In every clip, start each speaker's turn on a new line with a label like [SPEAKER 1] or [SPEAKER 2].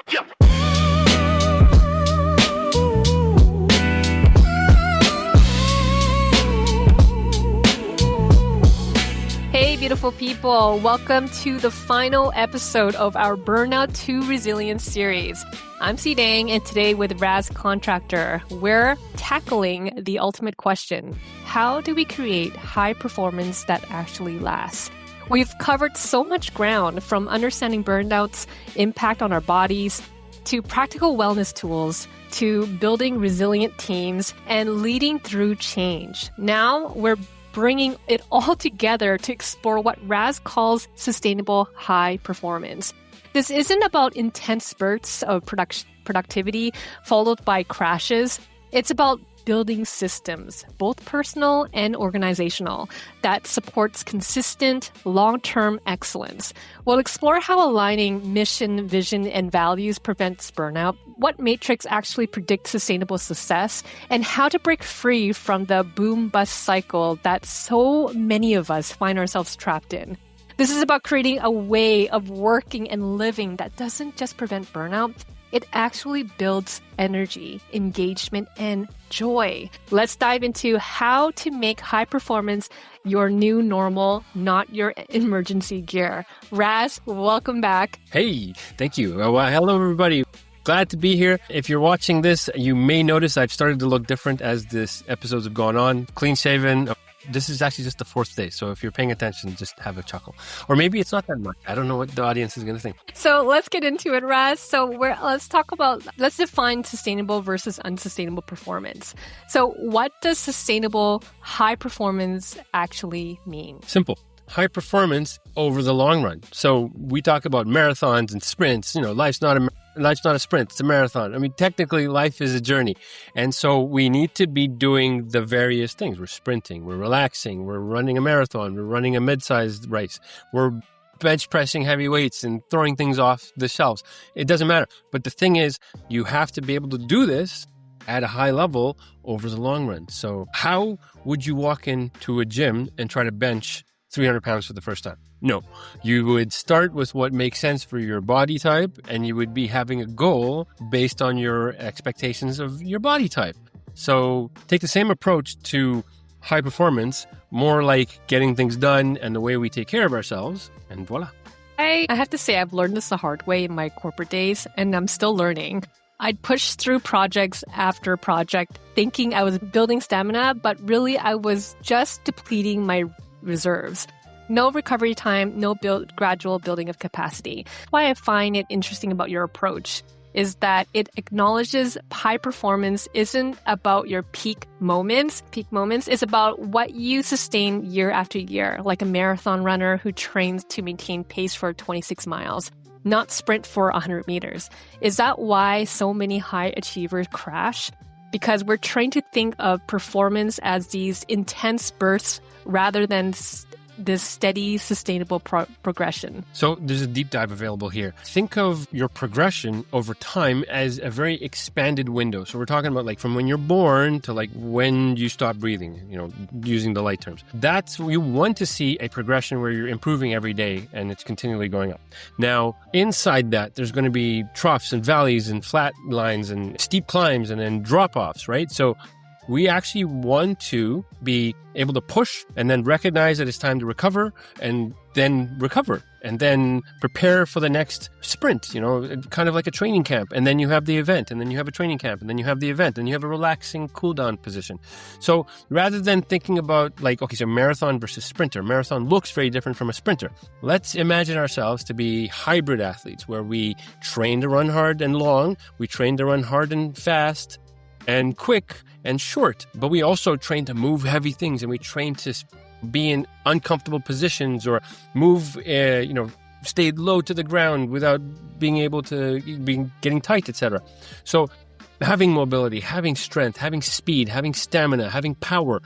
[SPEAKER 1] Hey, beautiful people. Welcome to the final episode of our Burnout to Resilience series. I'm Dang, and today with Ras Contractor, we're tackling the ultimate question. How do we create high performance that actually lasts? We've covered so much ground, from understanding burnout's impact on our bodies, to practical wellness tools, to building resilient teams, and leading through change. Now we're bringing it all together to explore what Ras calls sustainable high performance. This isn't about intense spurts of productivity followed by crashes. It's about building systems, both personal and organizational, that supports consistent, long-term excellence. We'll explore how aligning mission, vision, and values prevents burnout, what metrics actually predict sustainable success, and how to break free from the boom-bust cycle that so many of us find ourselves trapped in. This is about creating a way of working and living that doesn't just prevent burnout, it actually builds energy, engagement, and joy. Let's dive into how to make high performance your new normal, not your emergency gear. Ras, welcome back.
[SPEAKER 2] Hey, thank you. Well, hello, everybody. Glad to be here. If you're watching this, you may notice I've started to look different as this episodes have gone on. Clean shaven. This is actually just the fourth day. So if you're paying attention, just have a chuckle. Or maybe it's not that much. I don't know what the audience is going to think.
[SPEAKER 1] So let's get into it, Ras. So let's define sustainable versus unsustainable performance. So what does sustainable high performance actually mean?
[SPEAKER 2] Simple. High performance over the long run. So we talk about marathons and sprints. You know, life's not a sprint, it's a marathon. I mean, technically, life is a journey. And so we need to be doing the various things. We're sprinting, we're relaxing, we're running a marathon, we're running a mid-sized race, we're bench pressing heavy weights and throwing things off the shelves. It doesn't matter. But the thing is, you have to be able to do this at a high level over the long run. So how would you walk into a gym and try to bench 300 pounds for the first time? No, you would start with what makes sense for your body type, and you would be having a goal based on your expectations of your body type. So take the same approach to high performance, more like getting things done and the way we take care of ourselves, and voila.
[SPEAKER 1] I have to say, I've learned this the hard way in my corporate days, and I'm still learning. I'd push through projects after project, thinking I was building stamina, but really I was just depleting my reserves. No recovery time, no gradual building of capacity. Why I find it interesting about your approach is that it acknowledges high performance isn't about your peak moments. Peak moments is about what you sustain year after year, like a marathon runner who trains to maintain pace for 26 miles, not sprint for 100 meters. Is that why so many high achievers crash? Because we're trained to think of performance as these intense bursts rather than this steady, sustainable progression.
[SPEAKER 2] So there's a deep dive available here. Think of your progression over time as a very expanded window. So we're talking about like from when you're born to like when you stop breathing, you know, using the light terms. That's, you want to see a progression where you're improving every day and it's continually going up. Now, inside that, there's going to be troughs and valleys and flat lines and steep climbs and then drop-offs, right? So we actually want to be able to push and then recognize that it's time to recover and then prepare for the next sprint, you know, kind of like a training camp. And then you have the event, and then you have a training camp, and then you have the event, and you have a relaxing cool down position. So rather than thinking about like, okay, so marathon versus sprinter, marathon looks very different from a sprinter. Let's imagine ourselves to be hybrid athletes where we train to run hard and long, we train to run hard and fast and quick and short, but we also train to move heavy things, and we train to be in uncomfortable positions or move, stay low to the ground without being able to getting tight, etc. So having mobility, having strength, having speed, having stamina, having power,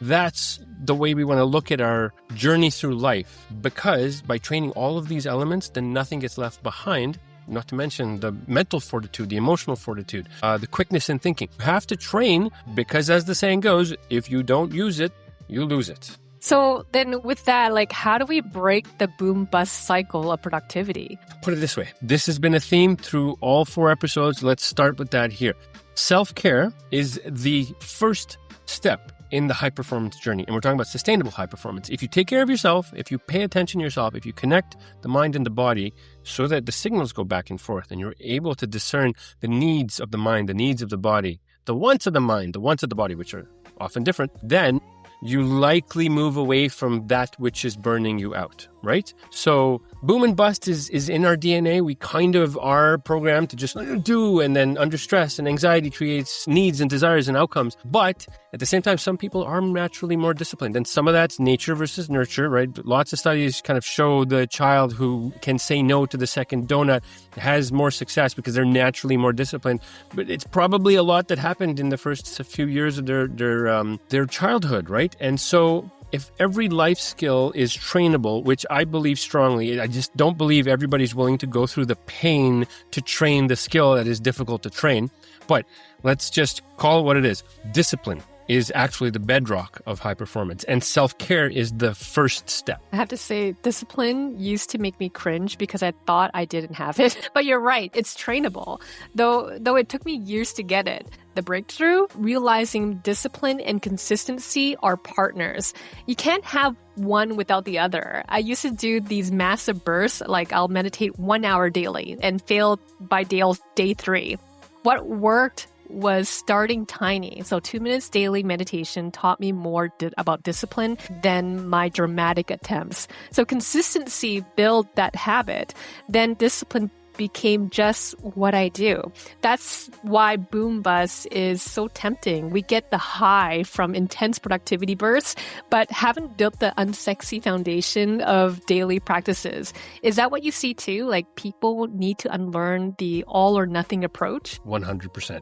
[SPEAKER 2] that's the way we want to look at our journey through life, because by training all of these elements, then nothing gets left behind. Not to mention the mental fortitude, the emotional fortitude, the quickness in thinking. You have to train because, as the saying goes, if you don't use it, you lose it.
[SPEAKER 1] So then with that, like, how do we break the boom-bust cycle of productivity?
[SPEAKER 2] Put it this way. This has been a theme through all 4 episodes. Let's start with that here. Self-care is the first step in the high-performance journey. And we're talking about sustainable high performance. If you take care of yourself, if you pay attention to yourself, if you connect the mind and the body so that the signals go back and forth and you're able to discern the needs of the mind, the needs of the body, the wants of the mind, the wants of the body, which are often different, then you likely move away from that which is burning you out, right? So boom and bust is in our DNA. We kind of are programmed to just do, and then under stress and anxiety creates needs and desires and outcomes. But at the same time, some people are naturally more disciplined, and some of that's nature versus nurture, right? Lots of studies kind of show the child who can say no to the second donut has more success because they're naturally more disciplined. But it's probably a lot that happened in the first few years of their childhood, right? And so if every life skill is trainable, which I believe strongly, I just don't believe everybody's willing to go through the pain to train the skill that is difficult to train. But let's just call it what it is. Discipline is actually the bedrock of high performance, and self-care is the first step.
[SPEAKER 1] I have to say, discipline used to make me cringe because I thought I didn't have it. But you're right, it's trainable, though it took me years to get it. The breakthrough, realizing discipline and consistency are partners. You can't have one without the other. I used to do these massive bursts, like I'll meditate 1 hour daily and fail by day 3. What worked was starting tiny. So 2 minutes daily meditation taught me more about discipline than my dramatic attempts. So consistency built that habit. Then discipline became just what I do. That's why boom bust is so tempting. We get the high from intense productivity bursts, but haven't built the unsexy foundation of daily practices. Is that what you see too? Like people need to unlearn the all or nothing approach?
[SPEAKER 2] 100%.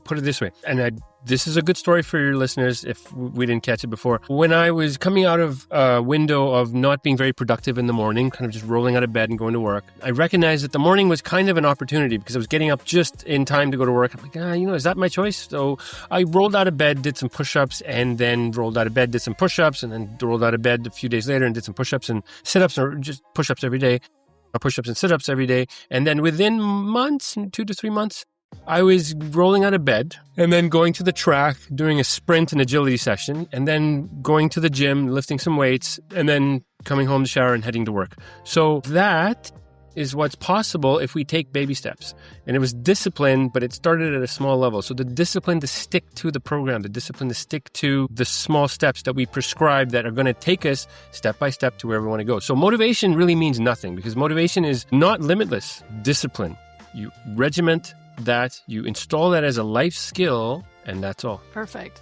[SPEAKER 2] Put it this way, and this is a good story for your listeners if we didn't catch it before. When I was coming out of a window of not being very productive in the morning, kind of just rolling out of bed and going to work, I recognized that the morning was kind of an opportunity because I was getting up just in time to go to work. I'm like, is that my choice? So I rolled out of bed, did some push-ups, and then rolled out of bed, did some push-ups, and then rolled out of bed a few days later and did some push-ups and sit-ups, or just push-ups every day, or push-ups and sit-ups every day. And then within months, 2 to 3 months, I was rolling out of bed and then going to the track, doing a sprint and agility session, and then going to the gym, lifting some weights, and then coming home to shower and heading to work. So that is what's possible if we take baby steps. And it was discipline, but it started at a small level. So the discipline to stick to the program, the discipline to stick to the small steps that we prescribe that are going to take us step by step to where we want to go. So motivation really means nothing because motivation is not limitless. Discipline. You regiment that, you install that as a life skill, and that's all.
[SPEAKER 1] Perfect.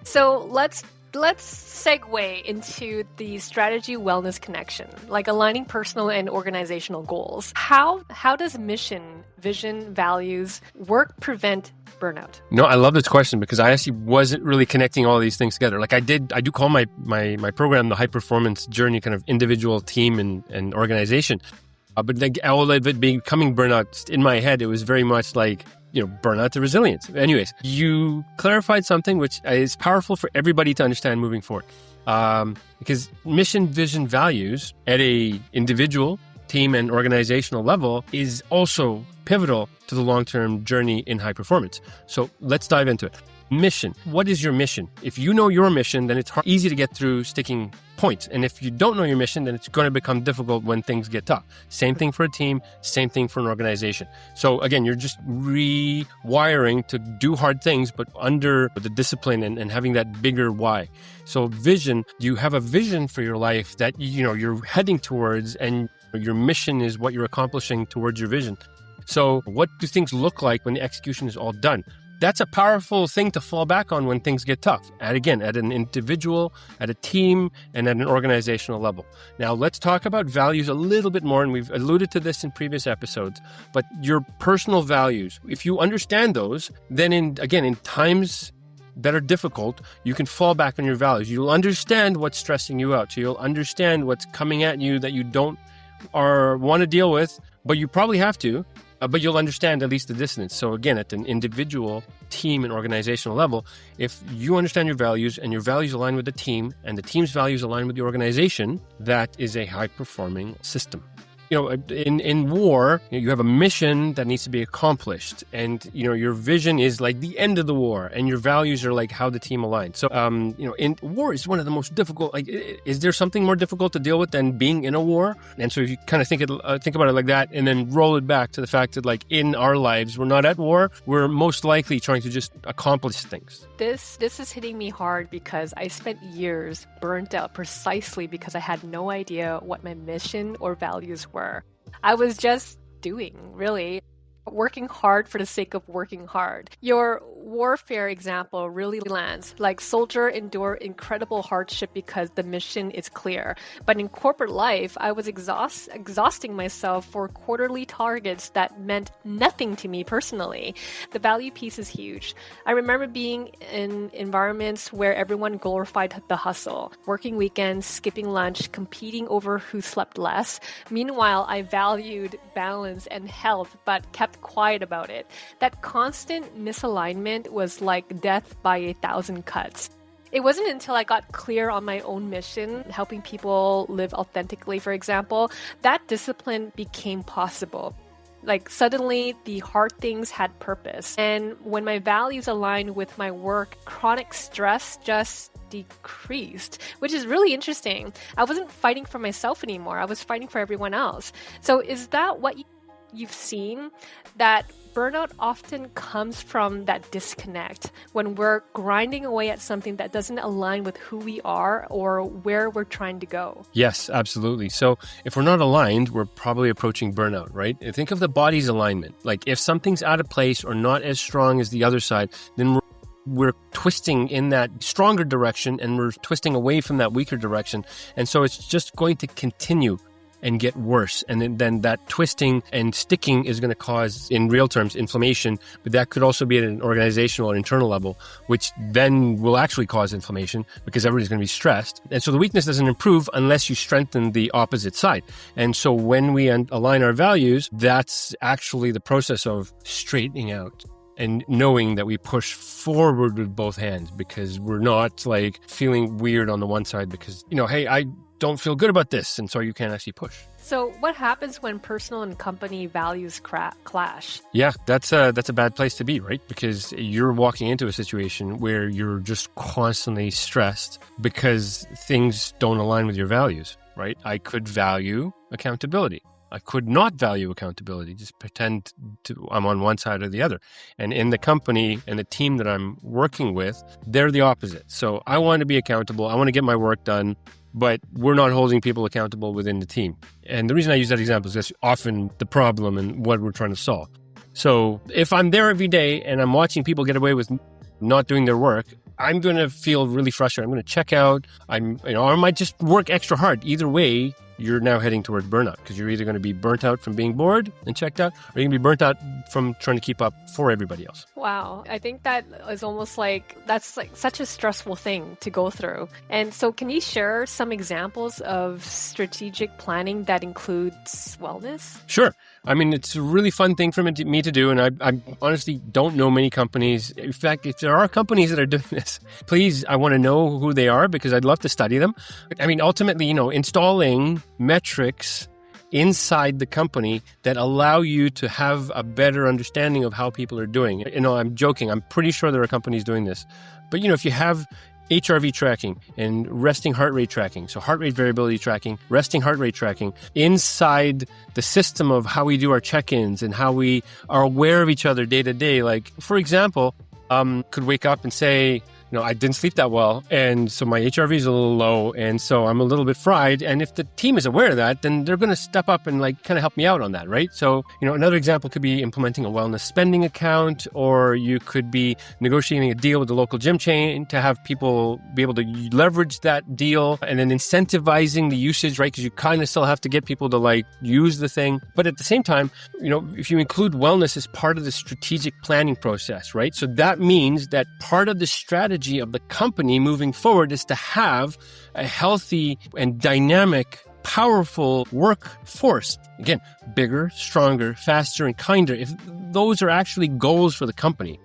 [SPEAKER 1] So let's segue into the strategy wellness connection, like aligning personal and organizational goals. How does mission, vision, values, work prevent burnout?
[SPEAKER 2] No, I love this question because I actually wasn't really connecting all these things together. Like I do call my program the high performance journey, kind of individual, team, and organization. But like all of it becoming burnout in my head, it was very much like, burnout to resilience. Anyways, you clarified something which is powerful for everybody to understand moving forward. Because mission, vision, values at a individual, team, and organizational level is also pivotal to the long-term journey in high performance. So let's dive into it. Mission. What is your mission? If you know your mission, then it's easy to get through sticking points. And if you don't know your mission, then it's going to become difficult when things get tough. Same thing for a team, same thing for an organization. So again, you're just rewiring to do hard things, but under the discipline and having that bigger why. So vision, you have a vision for your life that you're heading towards, and your mission is what you're accomplishing towards your vision. So what do things look like when the execution is all done? That's a powerful thing to fall back on when things get tough. At an individual, at a team, and at an organizational level. Now, let's talk about values a little bit more, and we've alluded to this in previous episodes. But your personal values, if you understand those, then in times that are difficult, you can fall back on your values. You'll understand what's stressing you out. So you'll understand what's coming at you that you don't or want to deal with, but you probably have to. but you'll understand at least the dissonance. So again, at an individual, team, and organizational level, if you understand your values and your values align with the team and the team's values align with the organization, that is a high-performing system. In war, you have a mission that needs to be accomplished, and your vision is like the end of the war, and your values are like how the team aligns. So, in war is one of the most difficult. Like, is there something more difficult to deal with than being in a war? And so, if you kind of think about it like that, and then roll it back to the fact that, like, in our lives, we're not at war. We're most likely trying to just accomplish things.
[SPEAKER 1] This is hitting me hard because I spent years burnt out precisely because I had no idea what my mission or values were. I was just working hard for the sake of working hard. Your warfare example really lands. Like, soldier endure incredible hardship because the mission is clear. But in corporate life, I was exhausting myself for quarterly targets that meant nothing to me personally. The value piece is huge. I remember being in environments where everyone glorified the hustle, working weekends, skipping lunch, competing over who slept less. Meanwhile, I valued balance and health, but kept quiet about it. That constant misalignment was like death by 1,000 cuts. It wasn't until I got clear on my own mission, helping people live authentically, for example, that discipline became possible. Like, suddenly the hard things had purpose. And when my values aligned with my work, chronic stress just decreased, which is really interesting. I wasn't fighting for myself anymore. I was fighting for everyone else. So is that what you've seen? That burnout often comes from that disconnect when we're grinding away at something that doesn't align with who we are or where we're trying to go.
[SPEAKER 2] Yes, absolutely. So if we're not aligned, we're probably approaching burnout, right? Think of the body's alignment. Like, if something's out of place or not as strong as the other side, then we're twisting in that stronger direction and we're twisting away from that weaker direction. And so it's just going to continue and get worse. And then that twisting and sticking is going to cause, in real terms, inflammation, but that could also be at an organizational or internal level, which then will actually cause inflammation because everybody's going to be stressed. And so the weakness doesn't improve unless you strengthen the opposite side. And so when we align our values, that's actually the process of straightening out and knowing that we push forward with both hands, because we're not like feeling weird on the one side because, hey, I don't feel good about this, and so you can't actually push.
[SPEAKER 1] So what happens when personal and company values clash?
[SPEAKER 2] Yeah, that's a bad place to be, right? Because you're walking into a situation where you're just constantly stressed because things don't align with your values, right? I could value accountability. I could not value accountability, just pretend I'm on one side or the other. And in the company and the team that I'm working with, they're the opposite. So I want to be accountable. I want to get my work done, but we're not holding people accountable within the team. And the reason I use that example is that's often the problem and what we're trying to solve. So if I'm there every day and I'm watching people get away with not doing their work, I'm going to feel really frustrated. I'm going to check out. I might just work extra hard. Either way, you're now heading towards burnout, because you're either going to be burnt out from being bored and checked out, or you're going to be burnt out from trying to keep up for everybody else.
[SPEAKER 1] Wow. I think that is almost that's like such a stressful thing to go through. And so can you share some examples of strategic planning that includes wellness?
[SPEAKER 2] Sure. I mean, it's a really fun thing for me to do, and I honestly don't know many companies. In fact, if there are companies that are doing this, please, I want to know who they are, because I'd love to study them. I mean, ultimately, installing metrics inside the company that allow you to have a better understanding of how people are doing. I'm joking. I'm pretty sure there are companies doing this. But, if you have HRV tracking and resting heart rate tracking, so heart rate variability tracking, resting heart rate tracking, inside the system of how we do our check-ins and how we are aware of each other day to day. Like, for example, could wake up and say, I didn't sleep that well, and so my HRV is a little low, and so I'm a little bit fried. And if the team is aware of that, then they're going to step up and kind of help me out on that, right? So, another example could be implementing a wellness spending account, or you could be negotiating a deal with the local gym chain to have people be able to leverage that deal, and then incentivizing the usage, right? Because you kind of still have to get people to use the thing. But at the same time, if you include wellness as part of the strategic planning process, right? So that means that part of the strategy of the company moving forward is to have a healthy and dynamic powerful workforce. Again, bigger, stronger, faster, and kinder. If those are actually goals for the company,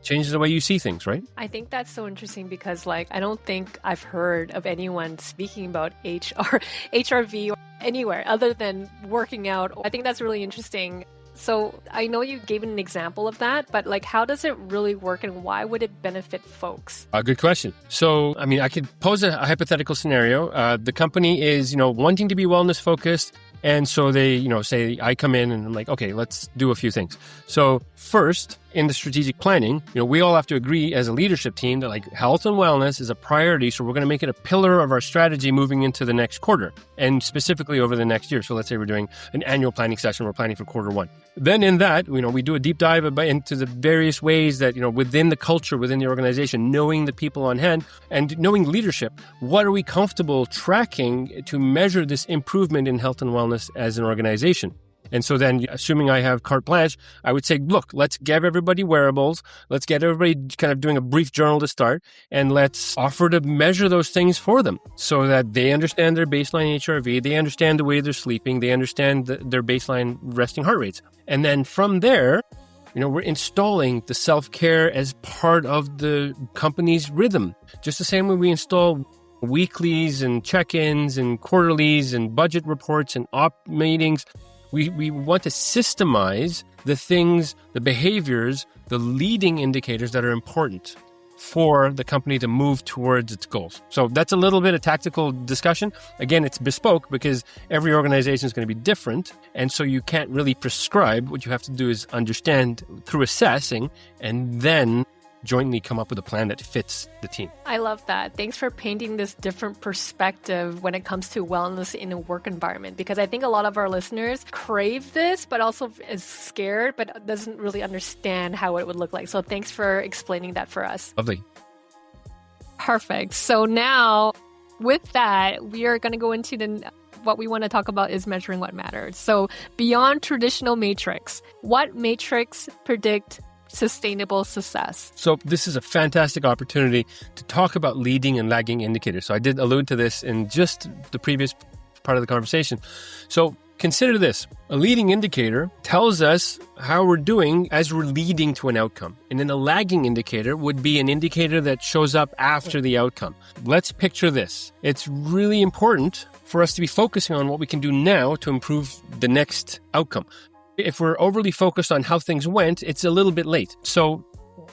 [SPEAKER 2] changes the way you see things, right?
[SPEAKER 1] I think that's so interesting because I don't think I've heard of anyone speaking about HRV or anywhere other than working out. I think that's really interesting. So I know you gave an example of that, but how does it really work and why would it benefit folks?
[SPEAKER 2] Good question. So, I could pose a hypothetical scenario. The company is, wanting to be wellness focused. And so they, say I come in and I'm like, okay, let's do a few things. So first, in the strategic planning, we all have to agree as a leadership team that health and wellness is a priority. So we're going to make it a pillar of our strategy moving into the next quarter and specifically over the next year. So let's say we're doing an annual planning session. We're planning for quarter one. Then in that, we do a deep dive into the various ways that, within the culture, within the organization, knowing the people on hand and knowing leadership, what are we comfortable tracking to measure this improvement in health and wellness as an organization? And so then, assuming I have carte blanche, I would say, look, let's give everybody wearables. Let's get everybody kind of doing a brief journal to start. And let's offer to measure those things for them so that they understand their baseline HRV. They understand the way they're sleeping. They understand their baseline resting heart rates. And then from there, we're installing the self-care as part of the company's rhythm. Just the same way we install weeklies and check-ins and quarterlies and budget reports and op meetings. We want to systemize the things, the behaviors, the leading indicators that are important for the company to move towards its goals. So that's a little bit of tactical discussion. Again, it's bespoke because every organization is going to be different. And so you can't really prescribe. What you have to do is understand through assessing and then jointly come up with a plan that fits the team.
[SPEAKER 1] I love that. Thanks for painting this different perspective when it comes to wellness in a work environment, because I think a lot of our listeners crave this, but also is scared, but doesn't really understand how it would look like. So thanks for explaining that for us.
[SPEAKER 2] Lovely.
[SPEAKER 1] Perfect. So now with that, we are going to go into what we want to talk about is measuring what matters. So beyond traditional matrix, what matrix predict sustainable success?
[SPEAKER 2] So this is a fantastic opportunity to talk about leading and lagging indicators. So I did allude to this in just the previous part of the conversation. So consider this. A leading indicator tells us how we're doing as we're leading to an outcome. And then a lagging indicator would be an indicator that shows up after the outcome. Let's picture this. It's really important for us to be focusing on what we can do now to improve the next outcome. If we're overly focused on how things went, it's a little bit late. So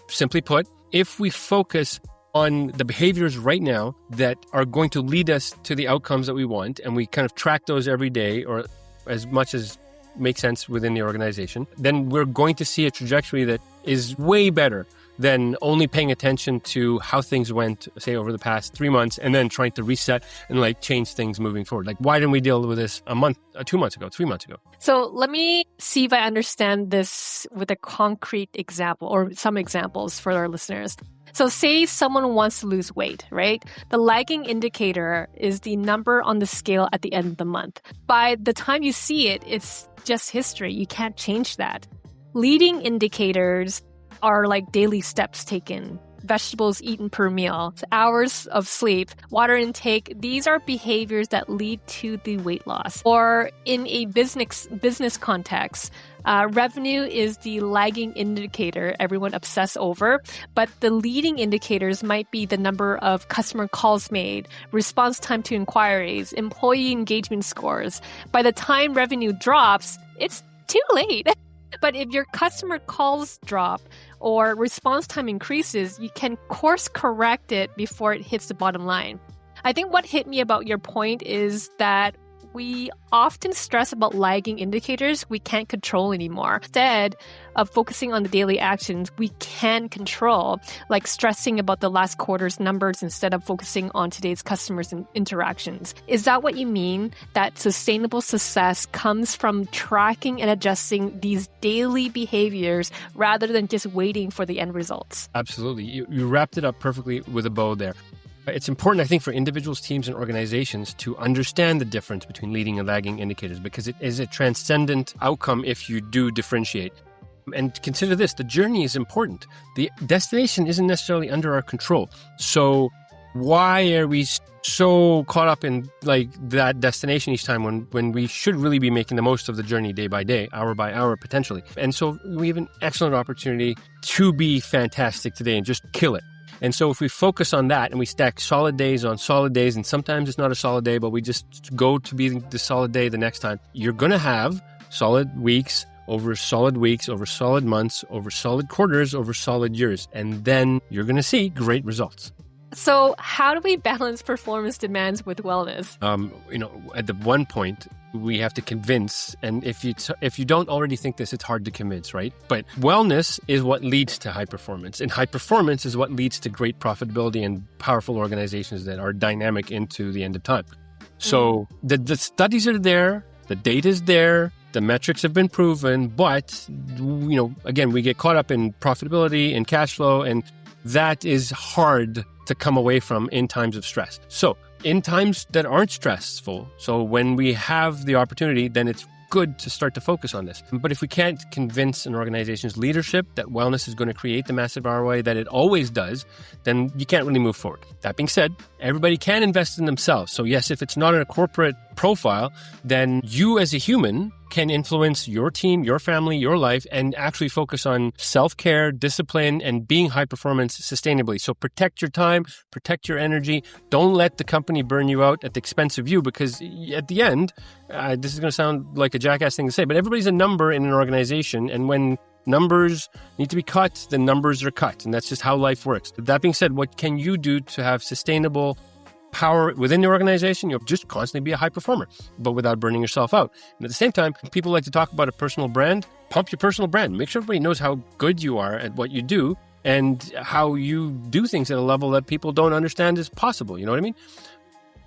[SPEAKER 2] simply put, if we focus on the behaviors right now that are going to lead us to the outcomes that we want, and we kind of track those every day or as much as makes sense within the organization, then we're going to see a trajectory that is way better than only paying attention to how things went, say, over the past 3 months, and then trying to reset and change things moving forward. Why didn't we deal with this a month, 2 months ago, 3 months ago?
[SPEAKER 1] So let me see if I understand this with a concrete example or some examples for our listeners. So say someone wants to lose weight, right? The lagging indicator is the number on the scale at the end of the month. By the time you see it, it's just history. You can't change that. Leading indicators are daily steps taken, vegetables eaten per meal, hours of sleep, water intake. These are behaviors that lead to the weight loss. Or in a business context, revenue is the lagging indicator everyone obsess over, but the leading indicators might be the number of customer calls made, response time to inquiries, employee engagement scores. By the time revenue drops, it's too late. But if your customer calls drop or response time increases, you can course correct it before it hits the bottom line. I think what hit me about your point is that we often stress about lagging indicators we can't control anymore. Instead of focusing on the daily actions we can control, like stressing about the last quarter's numbers instead of focusing on today's customers and interactions. Is that what you mean? That sustainable success comes from tracking and adjusting these daily behaviors rather than just waiting for the end results?
[SPEAKER 2] Absolutely. You wrapped it up perfectly with a bow there. It's important, I think, for individuals, teams, and organizations to understand the difference between leading and lagging indicators because it is a transcendent outcome if you do differentiate. And consider this, the journey is important. The destination isn't necessarily under our control. So Why are we so caught up in like that destination each time when we should really be making the most of the journey day by day, hour by hour, potentially? And so we have an excellent opportunity to be fantastic today and just kill it. And so if we focus on that and we stack solid days on solid days, and sometimes it's not a solid day, but we just go to be the solid day the next time, you're going to have solid weeks, over solid months, over solid quarters, over solid years. And then you're going to see great results.
[SPEAKER 1] So how do we balance performance demands with wellness?
[SPEAKER 2] At the one point, we have to convince, and if you don't already think this, it's hard to convince, right? But wellness is what leads to high performance, and high performance is what leads to great profitability and powerful organizations that are dynamic into the end of time. So the studies are there, the data is there, the metrics have been proven, but again, we get caught up in profitability and cash flow, and that is hard to come away from in times of stress. So in times that aren't stressful, so when we have the opportunity, then it's good to start to focus on this. But if we can't convince an organization's leadership that wellness is going to create the massive ROI that it always does, then you can't really move forward. That being said, everybody can invest in themselves. So yes, if it's not in a corporate profile, then you as a human can influence your team, your family, your life, and actually focus on self-care, discipline, and being high performance sustainably. So protect your time, protect your energy. Don't let the company burn you out at the expense of you, because at the end, this is going to sound like a jackass thing to say, but everybody's a number in an organization, and when numbers need to be cut, then numbers are cut, and that's just how life works. That being said, what can you do to have sustainable power within the organization? You'll just constantly be a high performer, but without burning yourself out. And at the same time, people like to talk about a personal brand. Pump your personal brand. Make sure everybody knows how good you are at what you do and how you do things at a level that people don't understand is possible. You know what I mean?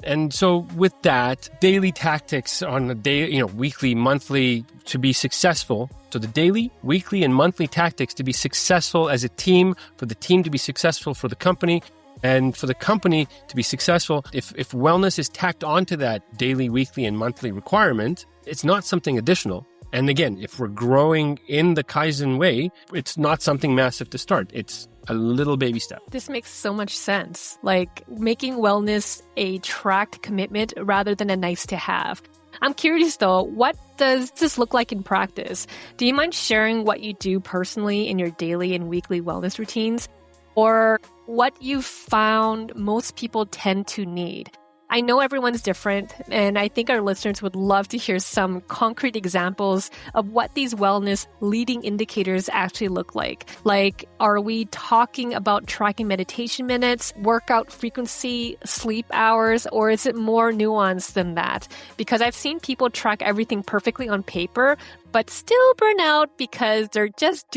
[SPEAKER 2] And so with that, daily tactics on a day, weekly, monthly, to be successful. So the daily, weekly, and monthly tactics to be successful as a team, for the team to be successful, for the company, and for the company to be successful. If wellness is tacked onto that daily, weekly, and monthly requirement, it's not something additional. And again, if we're growing in the Kaizen way, it's not something massive to start. It's a little baby step.
[SPEAKER 1] This makes so much sense. Like making wellness a tracked commitment rather than a nice to have. I'm curious though, what does this look like in practice? Do you mind sharing what you do personally in your daily and weekly wellness routines? Or what you've found most people tend to need? I know everyone's different, and I think our listeners would love to hear some concrete examples of what these wellness leading indicators actually look like. Like, are we talking about tracking meditation minutes, workout frequency, sleep hours, or is it more nuanced than that? Because I've seen people track everything perfectly on paper, but still burn out because they're just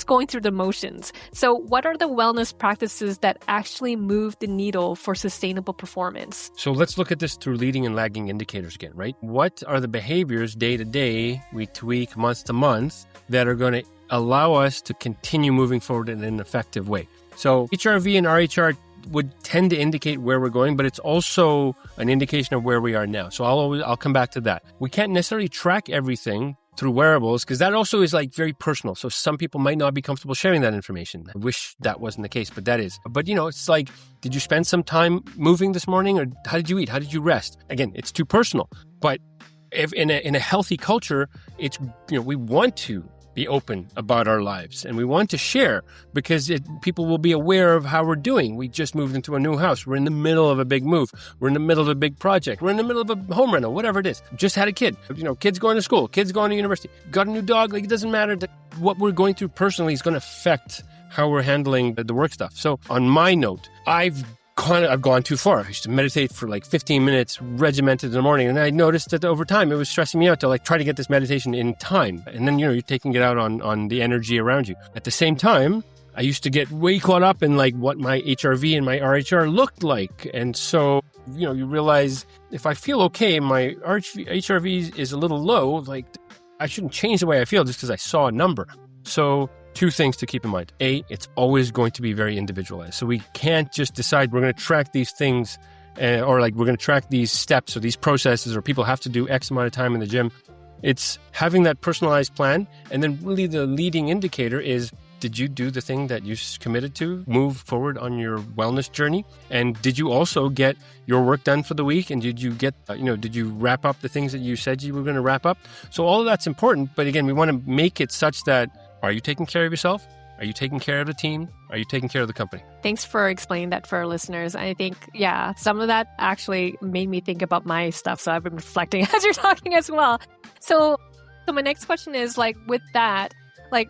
[SPEAKER 1] going through the motions. So what are the wellness practices that actually move the needle for sustainable performance?
[SPEAKER 2] So let's look at this through leading and lagging indicators again, right? What are the behaviors day to day, week to week, month to month that are going to allow us to continue moving forward in an effective way? So HRV and RHR would tend to indicate where we're going, but it's also an indication of where we are now. So I'll come back to that. We can't necessarily track everything through wearables, because that also is like very personal. So some people might not be comfortable sharing that information. I wish that wasn't the case, but that is. But it's like, did you spend some time moving this morning, or how did you eat? How did you rest? Again, it's too personal. But if in a healthy culture, it's we want to be open about our lives, and we want to share because people will be aware of how we're doing. We just moved into a new house. We're in the middle of a big move. We're in the middle of a big project. We're in the middle of a home rental, whatever it is. Just had a kid. Kids going to school, kids going to university, got a new dog. Like, it doesn't matter that what we're going through personally is going to affect how we're handling the work stuff. So on my note, I've gone too far. I used to meditate for like 15 minutes regimented in the morning. And I noticed that over time, it was stressing me out to try to get this meditation in time. And then, you're taking it out on the energy around you. At the same time, I used to get way caught up in what my HRV and my RHR looked like. And so, you realize if I feel okay, my HRV is a little low, I shouldn't change the way I feel just because I saw a number. So two things to keep in mind. A, it's always going to be very individualized. So we can't just decide we're going to track these things or we're going to track these steps or these processes, or people have to do X amount of time in the gym. It's having that personalized plan. And then really the leading indicator is did you do the thing that you committed to, move forward on your wellness journey? And did you also get your work done for the week? And did you get, did you wrap up the things that you said you were going to wrap up? So all of that's important. But again, we want to make it such that, are you taking care of yourself? Are you taking care of the team? Are you taking care of the company? Thanks
[SPEAKER 1] for explaining that for our listeners. I think, some of that actually made me think about my stuff. So I've been reflecting as you're talking as well. So my next question is with that,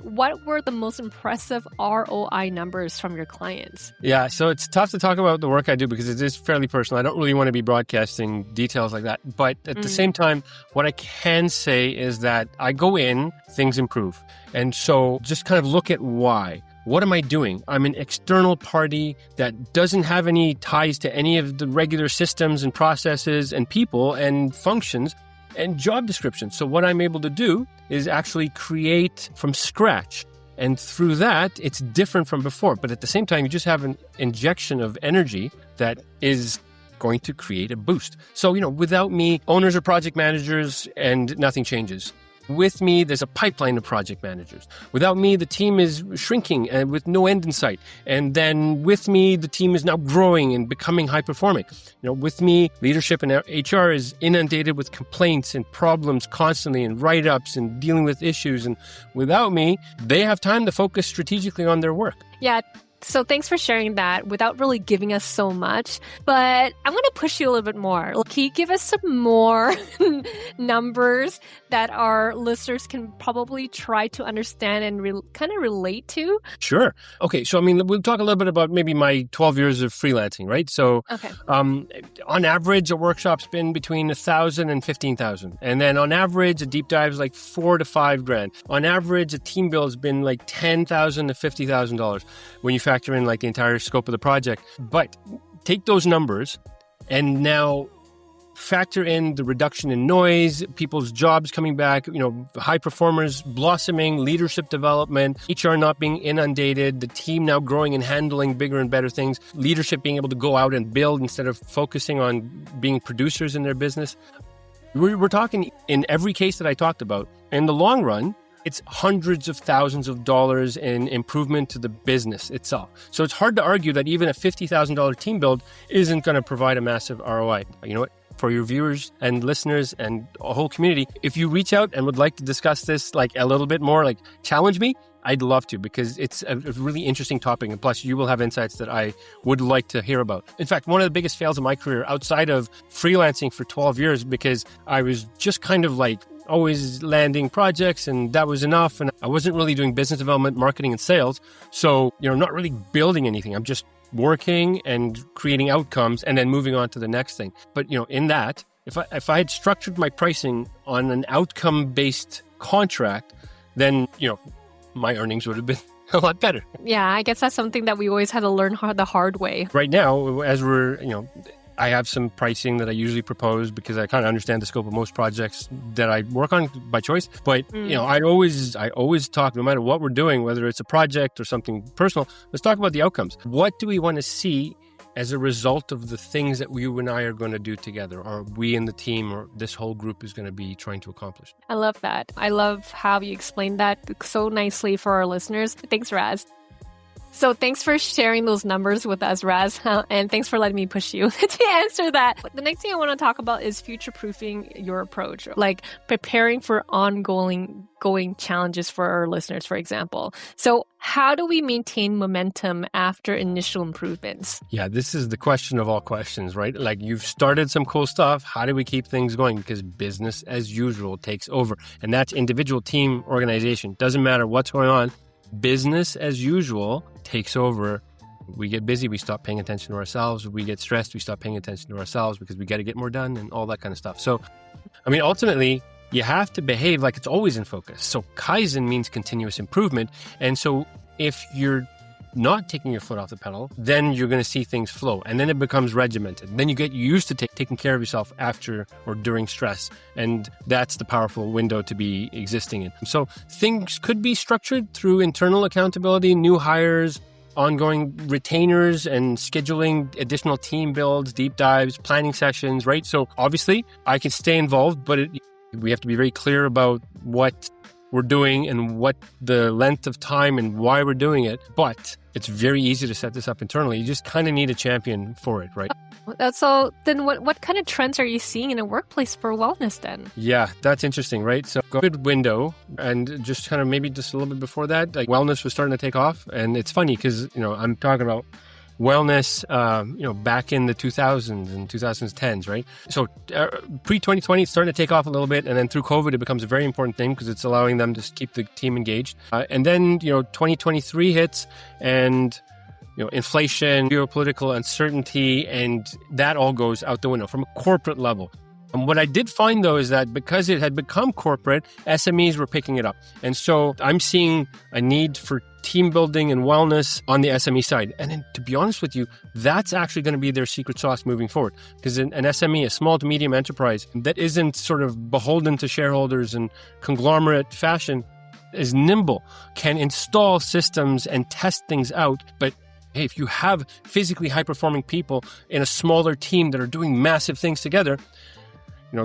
[SPEAKER 1] what were the most impressive ROI numbers from your clients?
[SPEAKER 2] Yeah, so it's tough to talk about the work I do because it is fairly personal. I don't really want to be broadcasting details like that. But at the same time, what I can say is that I go in, things improve. And so just kind of look at why. What am I doing? I'm an external party that doesn't have any ties to any of the regular systems and processes and people and functions and job descriptions. So what I'm able to do is actually create from scratch. And through that, it's different from before. But at the same time, you just have an injection of energy that is going to create a boost. So, without me, owners or project managers, and nothing changes. With me, there's a pipeline of project managers. Without me, the team is shrinking and with no end in sight. And then with me, the team is now growing and becoming high performing. With me, leadership and HR is inundated with complaints and problems constantly and write-ups and dealing with issues. And without me, they have time to focus strategically on their work.
[SPEAKER 1] Yeah. So thanks for sharing that without really giving us so much. But I'm going to push you a little bit more. Can you give us some more numbers that our listeners can probably try to understand and kind of relate to?
[SPEAKER 2] Sure. Okay. So, we'll talk a little bit about maybe my 12 years of freelancing, right? So, on average, a workshop's been between $1,000 and $15,000. And then on average, a deep dive is like $4,000 to $5,000. On average, a team build has been like $10,000 to $50,000 when you factor in the entire scope of the project. But take those numbers and now factor in the reduction in noise, people's jobs coming back, high performers blossoming, leadership development, HR not being inundated, the team now growing and handling bigger and better things, leadership being able to go out and build instead of focusing on being producers in their business. We're talking in every case that I talked about. In the long run, it's hundreds of thousands of dollars in improvement to the business itself. So it's hard to argue that even a $50,000 team build isn't going to provide a massive ROI. You know what? For your viewers and listeners and a whole community, if you reach out and would like to discuss this a little bit more, challenge me, I'd love to, because it's a really interesting topic. And plus, you will have insights that I would like to hear about. In fact, one of the biggest fails of my career outside of freelancing for 12 years, because I was just kind of always landing projects and that was enough. And I wasn't really doing business development, marketing, and sales. So, not really building anything. I'm just working and creating outcomes and then moving on to the next thing. But, in that, if I had structured my pricing on an outcome-based contract, then, my earnings would have been a lot better.
[SPEAKER 1] Yeah, I guess that's something that we always had to learn the hard way.
[SPEAKER 2] Right now, as we're, I have some pricing that I usually propose because I kind of understand the scope of most projects that I work on by choice. But, I always talk, no matter what we're doing, whether it's a project or something personal, let's talk about the outcomes. What do we want to see as a result of the things that you and I are going to do together, or we in the team, or this whole group is going to be trying to accomplish?
[SPEAKER 1] I love that. I love how you explained that so nicely for our listeners. Thanks, Ras. So thanks for sharing those numbers with us, Ras, and thanks for letting me push you to answer that. The next thing I want to talk about is future-proofing your approach, preparing for ongoing challenges for our listeners, for example. So how do we maintain momentum after initial improvements?
[SPEAKER 2] Yeah, this is the question of all questions, right? You've started some cool stuff. How do we keep things going? Because business as usual takes over. And that's individual, team, organization. Doesn't matter what's going on. Business as usual takes over. We get busy, we stop paying attention to ourselves. We get stressed, we stop paying attention to ourselves because we got to get more done and all that kind of stuff. So, ultimately, you have to behave like it's always in focus. So Kaizen means continuous improvement. And so if you're not taking your foot off the pedal, then you're going to see things flow. And then it becomes regimented. Then you get used to taking care of yourself after or during stress. And that's the powerful window to be existing in. So things could be structured through internal accountability, new hires, ongoing retainers, and scheduling additional team builds, deep dives, planning sessions, right? So obviously I can stay involved, but we have to be very clear about what we're doing and what the length of time and why we're doing it. But it's very easy to set this up internally. You just kind of need a champion for it, right?
[SPEAKER 1] So then what kind of trends are you seeing in a workplace for wellness then?
[SPEAKER 2] Yeah, that's interesting, right? So good window, and just kind of maybe just a little bit before that, like wellness was starting to take off. And it's funny because, I'm talking about wellness, back in the 2000s and 2010s, right? So pre-2020, it's starting to take off a little bit. And then through COVID, it becomes a very important thing because it's allowing them to keep the team engaged. And then, 2023 hits and, inflation, geopolitical uncertainty, and that all goes out the window from a corporate level. And what I did find, though, is that because it had become corporate, SMEs were picking it up. And so I'm seeing a need for team building and wellness on the SME side. And then, to be honest with you, that's actually going to be their secret sauce moving forward. Because an SME, a small to medium enterprise that isn't sort of beholden to shareholders and conglomerate fashion, is nimble, can install systems and test things out. But hey, if you have physically high-performing people in a smaller team that are doing massive things together,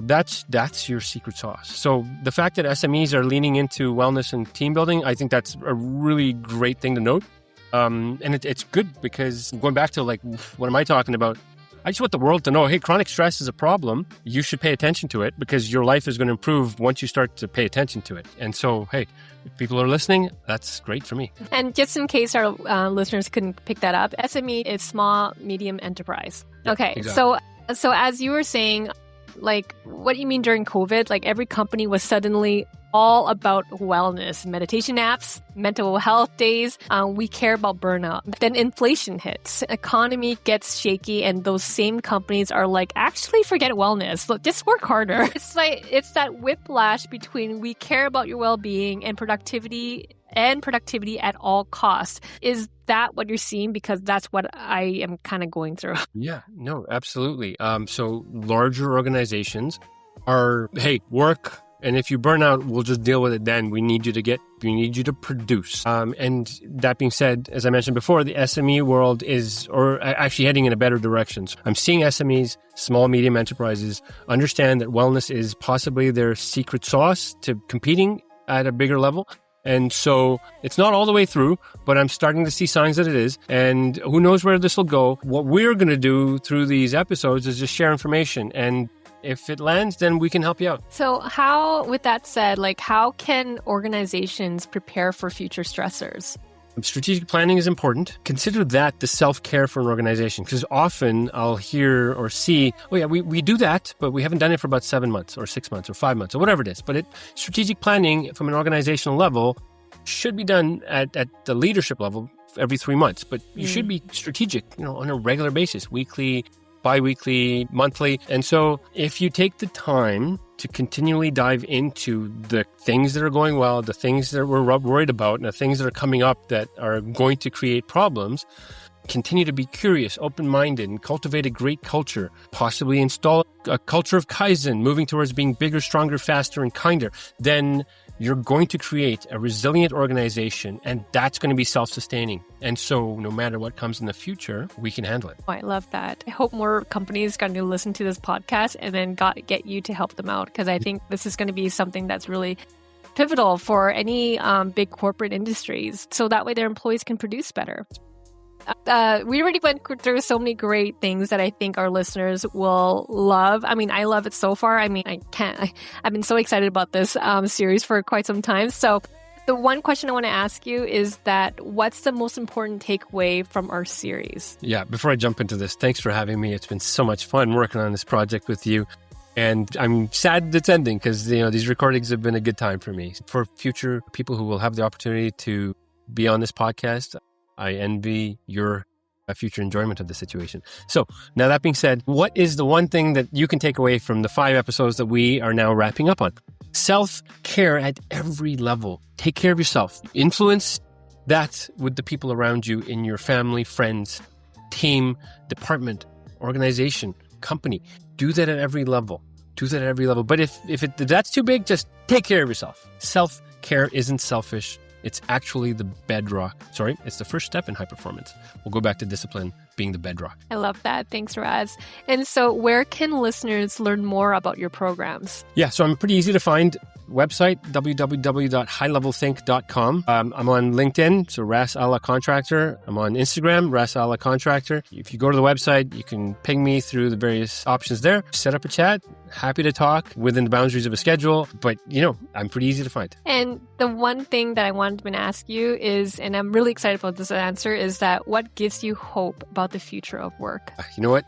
[SPEAKER 2] that's your secret sauce. So the fact that SMEs are leaning into wellness and team building, I think that's a really great thing to note. And it's good because going back to what am I talking about? I just want the world to know, hey, chronic stress is a problem. You should pay attention to it because your life is going to improve once you start to pay attention to it. And so, hey, if people are listening, that's great for me.
[SPEAKER 1] And just in case our listeners couldn't pick that up, SME is small, medium enterprise. Okay, exactly. So as you were saying, what do you mean during COVID? Every company was suddenly all about wellness, meditation apps, mental health days. We care about burnout. Then inflation hits, economy gets shaky, and those same companies are actually forget wellness. Look, just work harder. It's that whiplash between we care about your well-being and productivity at all costs. Is that what you're seeing? Because that's what I am kind of going through.
[SPEAKER 2] Yeah, no, absolutely. So larger organizations are, hey, work. And if you burn out, we'll just deal with it then. We need you to produce. And that being said, as I mentioned before, the SME world is actually heading in a better direction. So I'm seeing SMEs, small, medium enterprises, understand that wellness is possibly their secret sauce to competing at a bigger level. And so it's not all the way through, but I'm starting to see signs that it is. And who knows where this will go. What we're going to do through these episodes is just share information. And if it lands, then we can help you out.
[SPEAKER 1] So with that said, how can organizations prepare for future stressors?
[SPEAKER 2] Strategic planning is important. Consider that the self-care for an organization, because often I'll hear or see, oh yeah, we do that, but we haven't done it for about 7 months or 6 months or 5 months or whatever it is. But strategic planning from an organizational level should be done at the leadership level every 3 months. But you should be strategic, on a regular basis, weekly, bi-weekly, monthly. And so if you take the time to continually dive into the things that are going well, the things that we're worried about, and the things that are coming up that are going to create problems, continue to be curious, open-minded, and cultivate a great culture, possibly install a culture of Kaizen, moving towards being bigger, stronger, faster, and kinder, then you're going to create a resilient organization, and that's going to be self-sustaining. And so no matter what comes in the future, we can handle it.
[SPEAKER 1] Oh, I love that. I hope more companies are going to listen to this podcast and then get you to help them out, because I think this is going to be something that's really pivotal for any big corporate industries, so that way their employees can produce better. We already went through so many great things that I think our listeners will love. I mean, I love it so far. I mean, I've been so excited about this series for quite some time. So the one question I want to ask you is that what's the most important takeaway from our series?
[SPEAKER 2] Yeah, before I jump into this, thanks for having me. It's been so much fun working on this project with you. And I'm sad it's ending because, these recordings have been a good time for me. For future people who will have the opportunity to be on this podcast, I envy your future enjoyment of the situation. So now that being said, what is the one thing that you can take away from the 5 episodes that we are now wrapping up on? Self-care at every level. Take care of yourself. Influence that with the people around you in your family, friends, team, department, organization, company. Do that at every level. But if that's too big, just take care of yourself. Self-care isn't selfish. It's actually the bedrock. It's the first step in high performance. We'll go back to discipline being the bedrock.
[SPEAKER 1] I love that. Thanks, Ras. And so where can listeners learn more about your programs?
[SPEAKER 2] Yeah, so I'm pretty easy to find. website, www.highlevelthink.com. I'm on LinkedIn, so Ras Contractor. I'm on Instagram, Ras Contractor. If you go to the website, you can ping me through the various options there. Set up a chat. Happy to talk within the boundaries of a schedule, but I'm pretty easy to find.
[SPEAKER 1] And the one thing that I wanted to ask you is, and I'm really excited about this answer, is that what gives you hope about the future of work?
[SPEAKER 2] You know what?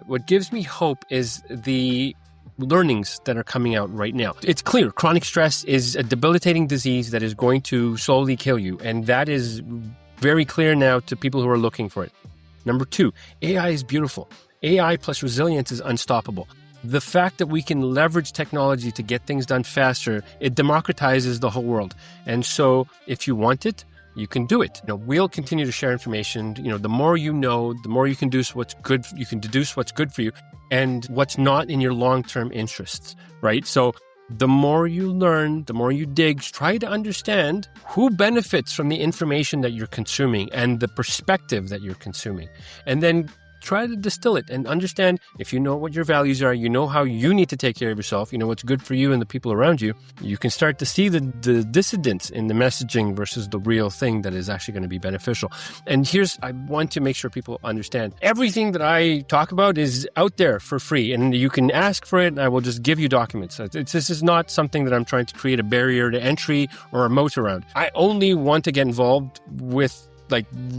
[SPEAKER 2] What gives me hope is the learnings that are coming out right now. It's clear chronic stress is a debilitating disease that is going to slowly kill you, and that is very clear now to people who are looking for it. Number 2, AI is beautiful. AI plus resilience is unstoppable. The fact that we can leverage technology to get things done faster, it democratizes the whole world. And so if you want it, you can do it. We'll continue to share information. The more you know, the more you can deduce what's good. You can deduce what's good for you and what's not in your long-term interests, right? So the more you learn, the more you dig, try to understand who benefits from the information that you're consuming and the perspective that you're consuming. And then try to distill it and understand if you know what your values are, you know how you need to take care of yourself, you know what's good for you and the people around you, you can start to see the dissidence in the messaging versus the real thing that is actually going to be beneficial. And I want to make sure people understand everything that I talk about is out there for free, and you can ask for it and I will just give you documents. This is not something that I'm trying to create a barrier to entry or a moat around. I only want to get involved with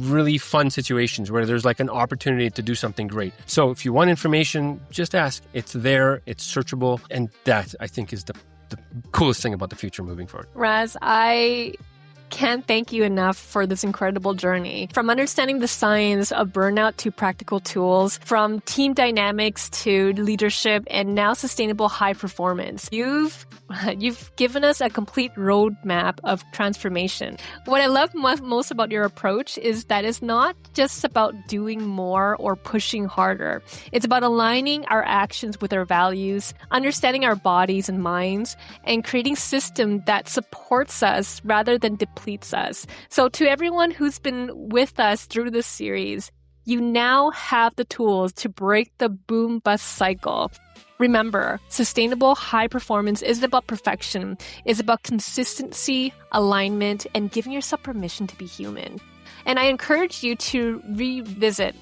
[SPEAKER 2] really fun situations where there's an opportunity to do something great. So if you want information, just ask. It's there, it's searchable, and that, I think, is the coolest thing about the future moving forward.
[SPEAKER 1] Ras, I can't thank you enough for this incredible journey. From understanding the science of burnout to practical tools, from team dynamics to leadership, and now sustainable high performance. You've given us a complete roadmap of transformation. What I love most about your approach is that it's not just about doing more or pushing harder. It's about aligning our actions with our values, understanding our bodies and minds, and creating systems that supports us rather than depletes us. So to everyone who's been with us through this series, you now have the tools to break the boom-bust cycle. Remember, sustainable high performance isn't about perfection. It's about consistency, alignment, and giving yourself permission to be human. And I encourage you to revisit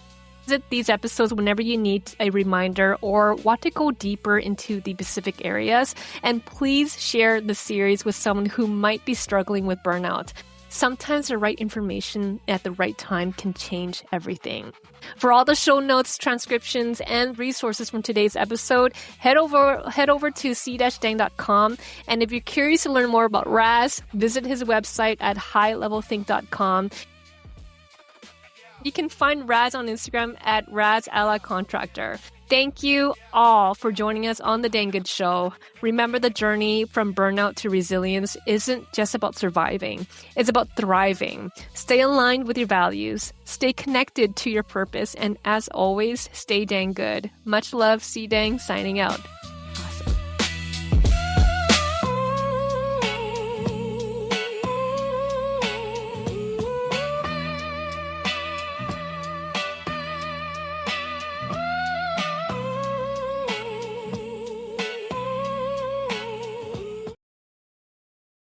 [SPEAKER 1] these episodes whenever you need a reminder or want to go deeper into the specific areas. And please share the series with someone who might be struggling with burnout. Sometimes the right information at the right time can change everything. For all the show notes, transcriptions, and resources from today's episode, head over to c-dang.com. And if you're curious to learn more about Ras, visit his website at highlevelthink.com. You can find Ras on Instagram at Ras Contractor. Thank you all for joining us on The Dang Good Show. Remember, the journey from burnout to resilience isn't just about surviving. It's about thriving. Stay aligned with your values. Stay connected to your purpose. And as always, stay dang good. Much love, C-Dang, signing out.